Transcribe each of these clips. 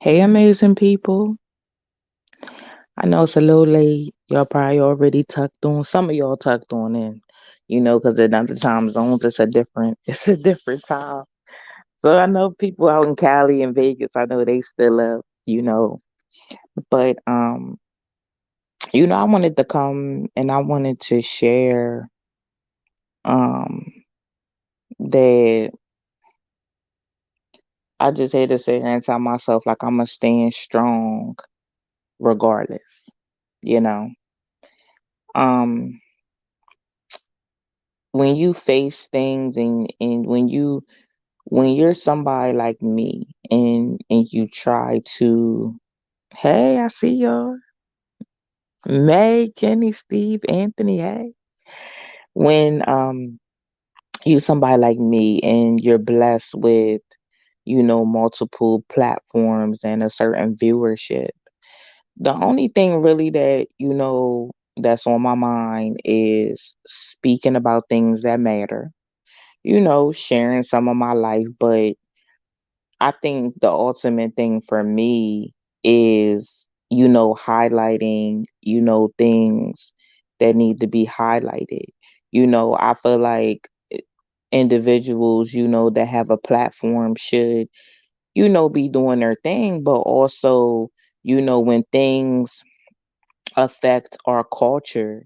Hey, amazing people. I know it's a little late. Y'all probably already tucked on. Some of y'all tucked on in, because in other time zones, it's a different time. So I know people out in Cali and Vegas, I know they still up. But I wanted to come and I wanted to share um that I just had to sit here and tell myself like I'm gonna stand strong regardless, you know. Um when you face things and when you're somebody like me and you try to, hey, I see y'all, May, Kenny, Steve, Anthony, hey, when you somebody like me and you're blessed with multiple platforms and a certain viewership, the only thing really that that's on my mind is speaking about things that matter, sharing some of my life. But I think the ultimate thing for me is, highlighting, things that need to be highlighted. I feel like individuals, that have a platform should, be doing their thing, but also, when things affect our culture.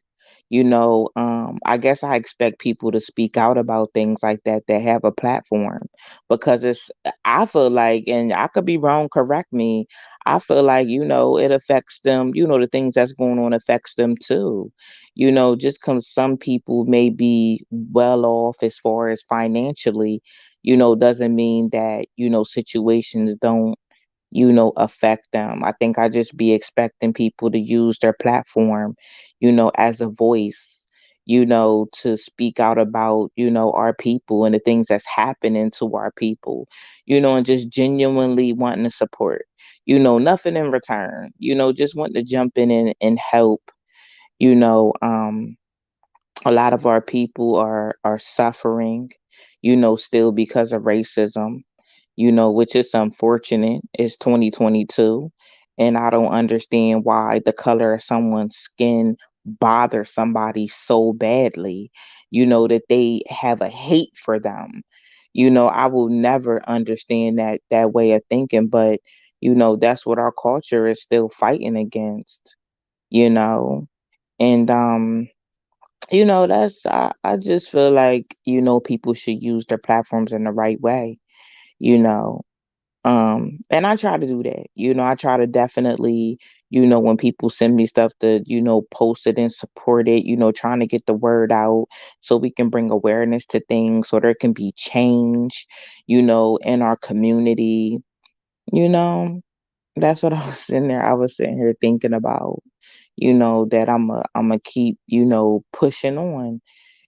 I guess I expect people to speak out about things like that have a platform, because I feel like, and I could be wrong, correct me. I feel like, it affects them, the things that's going on affects them too. Just because some people may be well off as far as financially, doesn't mean that, situations don't affect them. I think I just be expecting people to use their platform, as a voice, to speak out about, our people and the things that's happening to our people, and just genuinely wanting to support, nothing in return, just wanting to jump in and help, you know, um, a lot of our people are suffering, still because of racism, which is unfortunate. It's 2022, and I don't understand why the color of someone's skin bothers somebody so badly, that they have a hate for them. I will never understand that way of thinking, but that's what our culture is still fighting against, you know. And that's I just feel like, people should use their platforms in the right way, you know. And I try to do that. I try to definitely, when people send me stuff to, post it and support it, trying to get the word out so we can bring awareness to things so there can be change, in our community, you know. That's what I was sitting here thinking about, that I'm a keep, pushing on,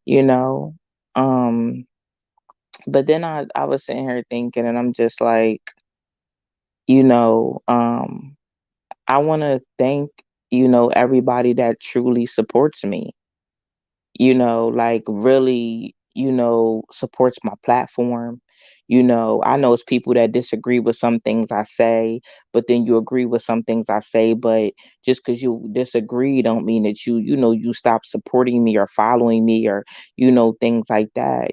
you know. Um, but then I was sitting here thinking and I'm just like, you know, um, I want to thank, everybody that truly supports me, like really, supports my platform. I know it's people that disagree with some things I say, but then you agree with some things I say. But just because you disagree, don't mean that you stop supporting me or following me or, things like that.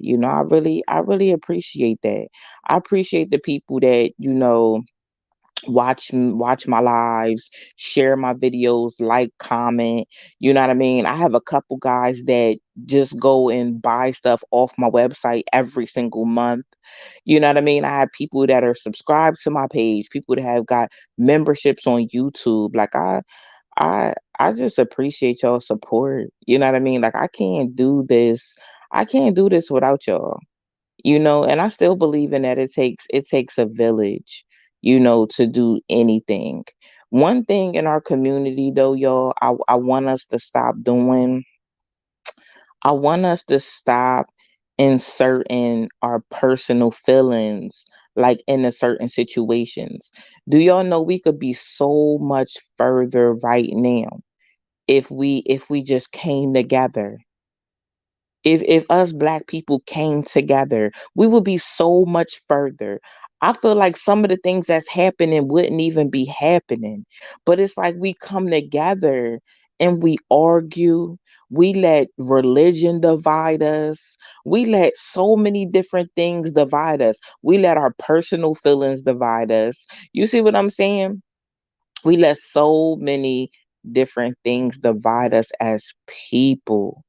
I really appreciate that. I appreciate the people that, watch my lives, share my videos, like, comment. You know what I mean? I have a couple guys that just go and buy stuff off my website every single month. You know what I mean? I have people that are subscribed to my page, people that have got memberships on YouTube. Like I just appreciate y'all support. You know what I mean? Like I can't do this without y'all, and I still believe in that it takes a village, to do anything. One thing in our community though, y'all, I want us to stop doing, I want us to stop inserting our personal feelings like in a certain situations. Do y'all know we could be so much further right now if we just came together? If us black people came together, we would be so much further. I feel like some of the things that's happening wouldn't even be happening. But it's like we come together and we argue. We let religion divide us. We let so many different things divide us. We let our personal feelings divide us. You see what I'm saying? We let so many different things divide us as people.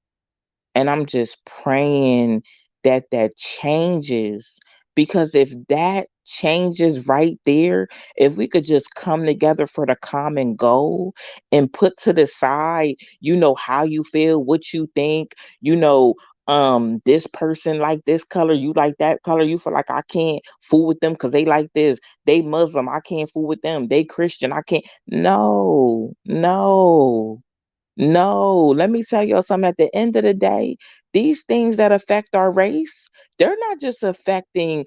And I'm just praying that that changes, because if that changes right there, if we could just come together for the common goal and put to the side, how you feel, what you think, you know, this person like this color, you like that color, you feel like I can't fool with them because they like this. They Muslim, I can't fool with them. They Christian, I can't. No, no. No, let me tell y'all something. At the end of the day, these things that affect our race, they're not just affecting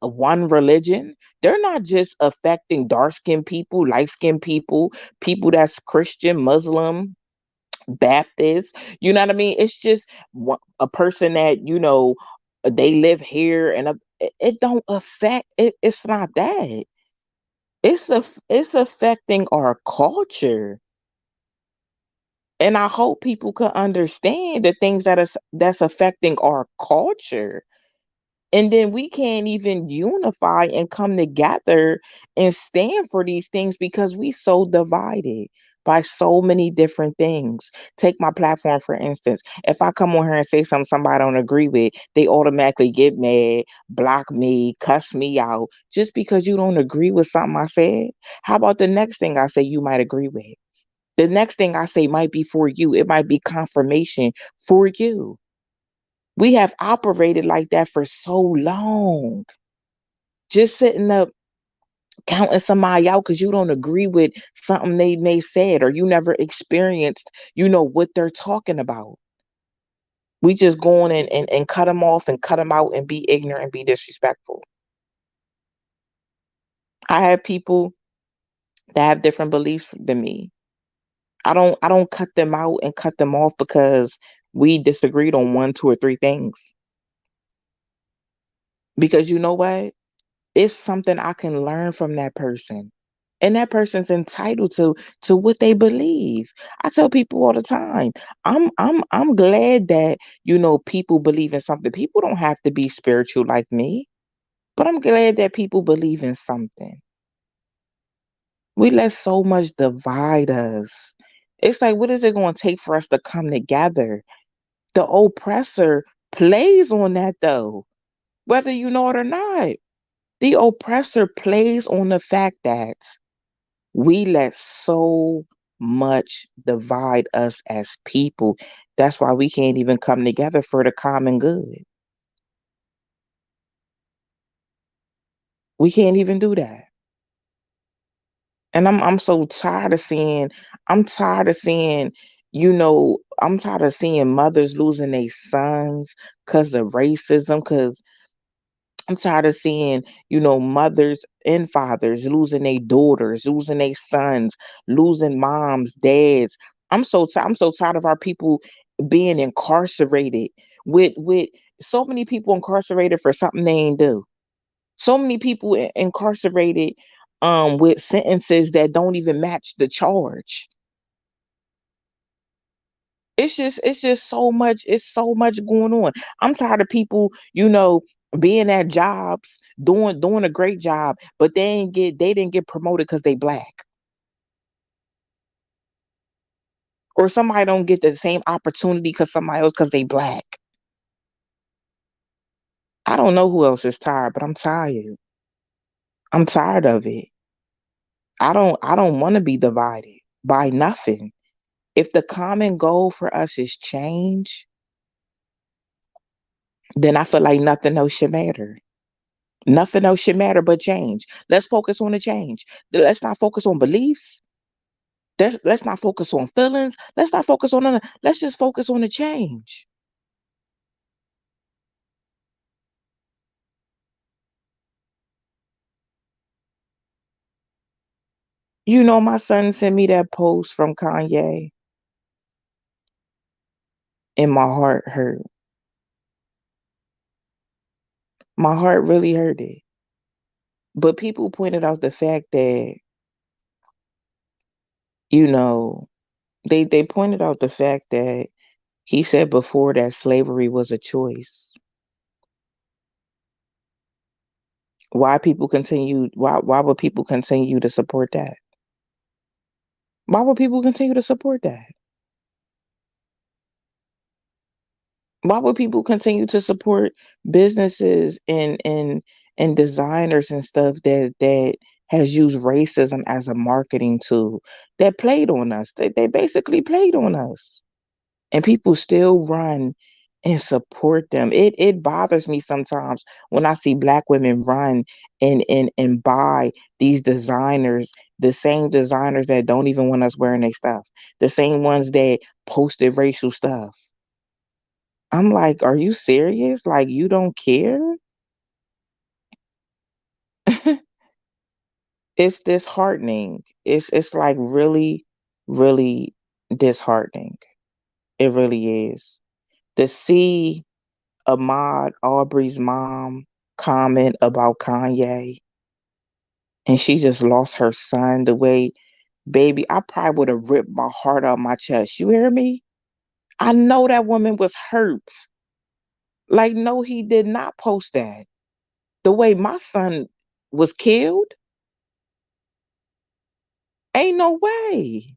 one religion. They're not just affecting dark skinned people, light skinned people, people that's Christian, Muslim, Baptist. You know what I mean? It's just a person that they live here, and it don't affect it. It's not that. It's affecting our culture. And I hope people can understand the things that's affecting our culture. And then we can't even unify and come together and stand for these things because we so divided by so many different things. Take my platform for instance. If I come on here and say something somebody don't agree with, they automatically get mad, block me, cuss me out just because you don't agree with something I said. How about the next thing I say you might agree with? The next thing I say might be for you. It might be confirmation for you. We have operated like that for so long. Just sitting up counting somebody out because you don't agree with something they may said, or you never experienced, what they're talking about. We just go on and cut them off and cut them out and be ignorant and be disrespectful. I have people that have different beliefs than me. I don't cut them out and cut them off because we disagreed on one, two, or three things. Because you know what? It's something I can learn from that person. And that person's entitled to what they believe. I tell people all the time, I'm glad that, people believe in something. People don't have to be spiritual like me, but I'm glad that people believe in something. We let so much divide us. It's like, what is it going to take for us to come together? The oppressor plays on that though, whether you know it or not. The oppressor plays on the fact that we let so much divide us as people. That's why we can't even come together for the common good. We can't even do that. And I'm so tired of seeing, I'm tired of seeing, I'm tired of seeing mothers losing their sons because of racism, because I'm tired of seeing, mothers and fathers losing their daughters, losing their sons, losing moms, dads. I'm so tired of our people being incarcerated with so many people incarcerated for something they ain't do. So many people incarcerated with sentences that don't even match the charge. It's just so much going on. I'm tired of people, being at jobs, doing a great job, but they didn't get promoted because they black. Or somebody don't get the same opportunity because somebody else because they black. I don't know who else is tired, but I'm tired. I'm tired of it. I don't want to be divided by nothing. If the common goal for us is change, then I feel like nothing else should matter. Nothing else should matter but change. Let's focus on the change. Let's not focus on beliefs. Let's not focus on feelings. Let's not focus on none. Let's just focus on the change. My son sent me that post from Kanye, and my heart hurt. My heart really hurt it. But people pointed out the fact that, you know, they pointed out the fact that he said before that slavery was a choice. Why would people continue to support that? Why would people continue to support that? Why would people continue to support businesses and designers and stuff that has used racism as a marketing tool that played on us? They basically played on us. And people still run and support them. It bothers me sometimes when I see black women run and buy these designers, the same designers that don't even want us wearing their stuff, the same ones that posted racial stuff. I'm like, are you serious? Like you don't care? It's disheartening. It's like really, really disheartening. It really is. To see Ahmaud Aubrey's mom comment about Kanye and she just lost her son the way, baby, I probably would have ripped my heart out my chest. You hear me? I know that woman was hurt. Like, no, he did not post that. The way my son was killed, ain't no way.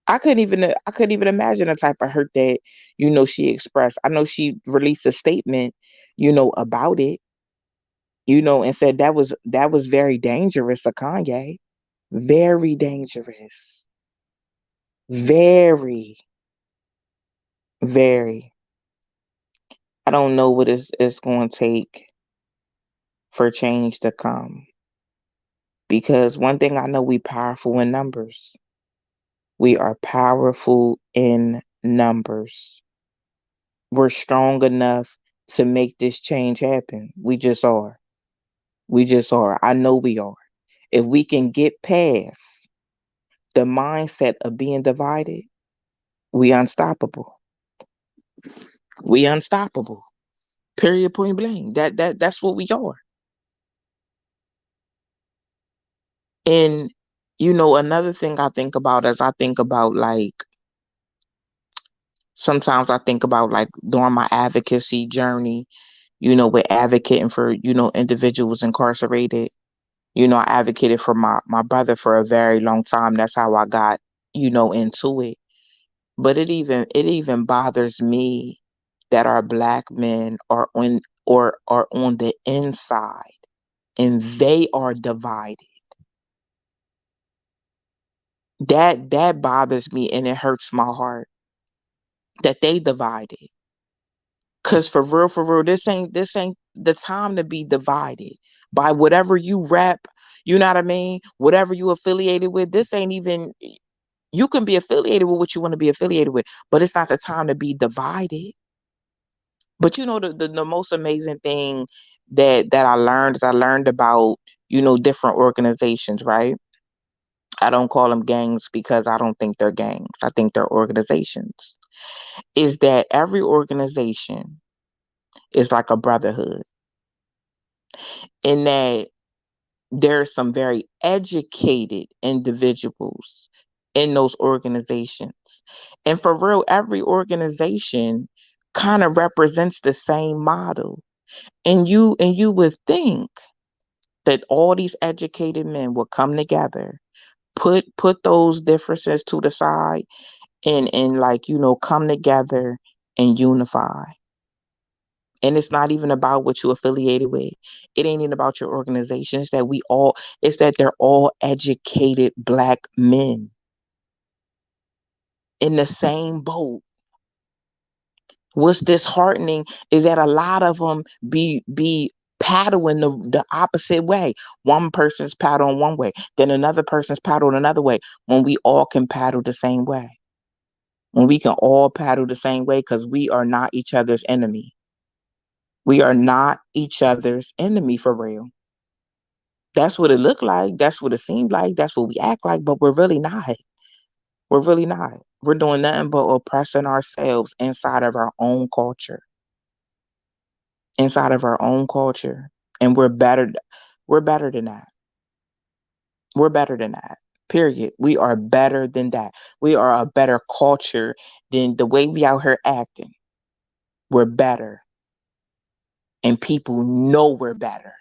I couldn't even imagine the type of hurt that, she expressed. I know she released a statement, about it, and said that was very dangerous of Kanye. Very dangerous. Very, very. I don't know what it's going to take for change to come. Because one thing I know, we powerful in numbers. We are powerful in numbers. We're strong enough to make this change happen. We just are. We just are. I know we are. If we can get past the mindset of being divided, we unstoppable. We unstoppable. Period, point blank. That's what we are. And another thing I think about, as I think about, like, sometimes I think about, like, during my advocacy journey, with advocating for, individuals incarcerated. I advocated for my brother for a very long time. That's how I got, into it. But it even bothers me that our black men are on the inside and they are divided. That bothers me and it hurts my heart that they divided. Cause for real, this ain't the time to be divided by whatever you rep. You know what I mean? Whatever you affiliated with, this ain't even. You can be affiliated with what you want to be affiliated with, but it's not the time to be divided. But the most amazing thing that I learned is I learned about different organizations, right? I don't call them gangs because I don't think they're gangs. I think they're organizations. Is that every organization is like a brotherhood, in that there are some very educated individuals in those organizations. And for real, every organization kind of represents the same model. And you would think that all these educated men would come together, put those differences to the side, and like, come together and unify. And it's not even about what you affiliated with. It ain't even about your organization. It's that they're all educated black men in the same boat. What's disheartening is that a lot of them be paddling the opposite way. One person's paddling one way, then another person's paddling another way. When we all can paddle the same way, when we can all paddle the same way, because we are not each other's enemy. We are not each other's enemy for real. That's what it looked like. That's what it seemed like. That's what we act like, but we're really not. We're really not. We're doing nothing but oppressing ourselves inside of our own culture. Inside of our own culture. And we're better than that. We're better than that. Period. We are better than that. We are a better culture than the way we out here acting. We're better. And people know we're better.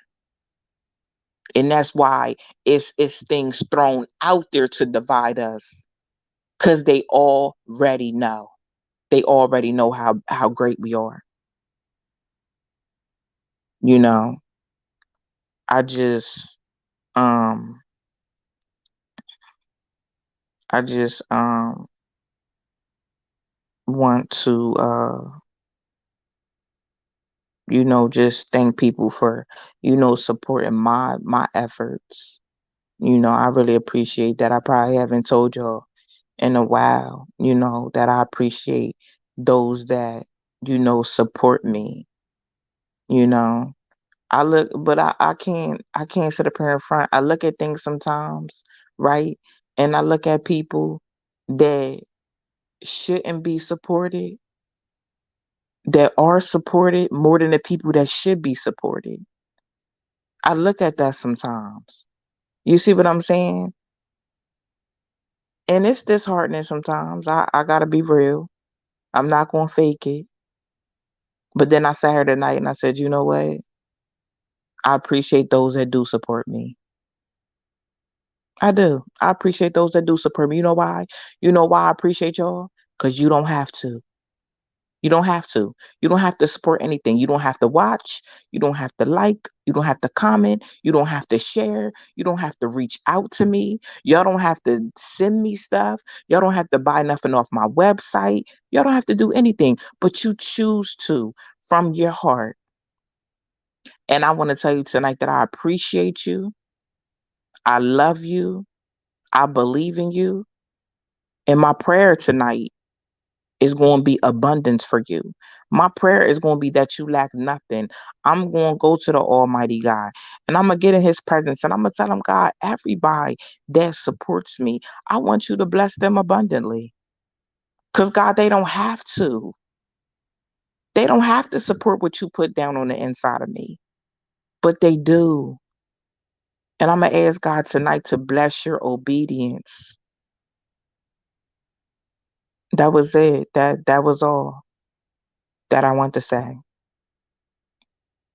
And that's why it's things thrown out there to divide us. Cause they already know. They already know how great we are. You know. I just um I just want to just thank people for, supporting my efforts. I really appreciate that. I probably haven't told y'all in a while, that I appreciate those that, support me, you know. I can't sit up here in front. I look at things sometimes, right? And I look at people that shouldn't be supported, that are supported more than the people that should be supported. I look at that sometimes. You see what I'm saying? And it's disheartening sometimes. I gotta be real. I'm not gonna fake it. But then I sat here tonight and I said, you know what? I appreciate those that do support me. I do. I appreciate those that do support me. You know why? You know why I appreciate y'all? Because you don't have to. You don't have to. You don't have to support anything. You don't have to watch. You don't have to like. You don't have to comment. You don't have to share. You don't have to reach out to me. Y'all don't have to send me stuff. Y'all don't have to buy nothing off my website. Y'all don't have to do anything, but you choose to from your heart. And I want to tell you tonight that I appreciate you. I love you. I believe in you. And my prayer tonight is going to be abundance for you. My prayer is going to be that you lack nothing. I'm going to go to the Almighty God and I'm going to get in His presence and I'm going to tell Him, God, everybody that supports me, I want you to bless them abundantly. Because, God, they don't have to. They don't have to support what you put down on the inside of me, but they do. And I'm going to ask God tonight to bless your obedience. That was it. That was all that I want to say.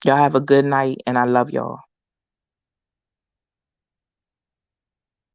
Y'all have a good night and I love y'all.